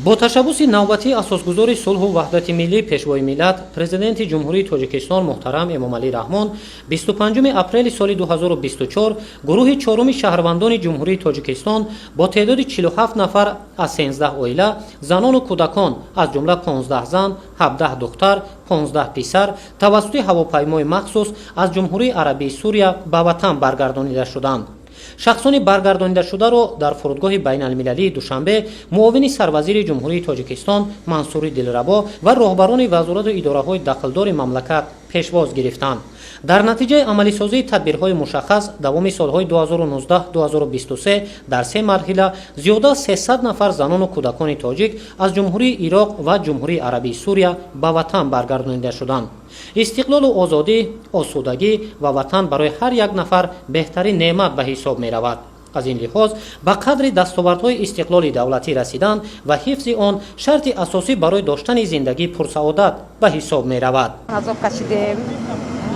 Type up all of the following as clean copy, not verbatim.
бо ташаббуси навбатии асосгузори сулҳу ваҳдати миллӣ пешвои миллат президенти ҷумҳурии тоҷикистон муҳтарам Эмомалӣ Раҳмон 25 апрели соли 2024 гурӯҳи чоруми шаҳрвандони ҷумҳурии тоҷикистон бо теъдоди 47 нафар аз 13 оила занону кӯдакон аз ҷумла 15 зан, 17 духтар, 15 писар тавассути ҳавопаймои махсус аз ҷумҳурии арабии Сурия ба ватан баргардонида шуданд. шахсони баргардонидашударо дар фурудгоҳи байналмилалии Душанбе муовини сарвазири ҷумҳурии тоҷикистон Мансури Дилрабо ва роҳбарони вазорату идораҳои дахлдори мамлакат пешвоз гирифтанд. дар натиҷаи амалисозии тадбирҳои мушаххас давоми солҳои 2019-2023 дар се марҳила зиёда аз 300 нафар занону кӯдакони тоҷик аз ҷумҳурии Ироқ ва ҷумҳурии арабии Сурия ба ватан баргардонида шуданд. истиқлолу озодӣ, осудагӣ ва ватан барои ҳар як нафар беҳтарин неъмат ба ҳисоб меравад. аз ин лиҳоз ба қадри дастовардҳои истиқлоли давлатӣ расидан ва ҳифзи он шарти асосӣ барои доштани зиндагии пурсаодат ба ҳисоб меравад.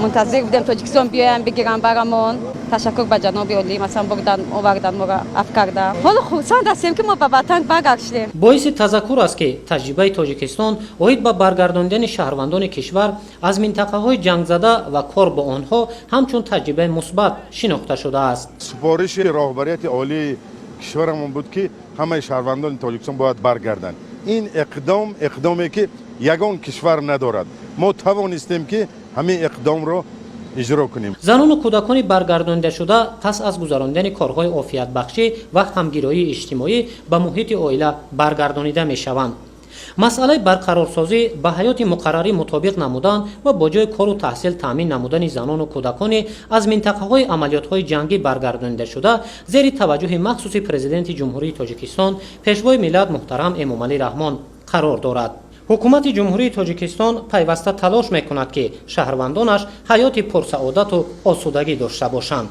منتظر بودیم تاجیکستان بیایم بگیرن برامون. تشکر به جناب عالی مثلا بردن آوردن ما را عفو کردن. حالا خرسند هستیم که ما به وطن برگشتیم. боиси тазаккур аст ки таҷрибаи тоҷикистон оид ба баргардондани шаҳрвандони кишвар аз минтақаҳои ҷангзада ва кор бо онҳо ҳамчун таҷрибаи мусбат шинохта шудааст. супориши роҳбарияти олии кишварамон буд ки ҳамаи шаҳрвандони тоҷикистон бояд баргарданд. ин иқдоме ки ягон кишвар надорад. мо тавонистем ки ҳамин иқдомро иҷро кунем. занону кӯдакони баргардонидашуда пас аз гузарондани корҳои офиятбахшӣ ва ҳамгироии иҷтимоӣ ба муҳити оила баргардонида мешаванд. масъалаи барқарорсозӣ ба ҳаёти муқаррарӣ мутобиқ намудан ва бо ҷои кору таҳсил таъмин намудани занону кӯдакони аз минтақаҳои амалиётҳои ҷангӣ баргардонидашуда зери таваҷҷӯҳи махсуси президенти ҷумҳурии тоҷикистон пешвои миллат муҳтарам Эмомалӣ Раҳмон қарор дорад. ҳукумати ҷумҳурии тоҷикистон пайваста талош мекунад ки шаҳрвандонаш ҳаёти пурсаодату осудагӣ дошта бошанд.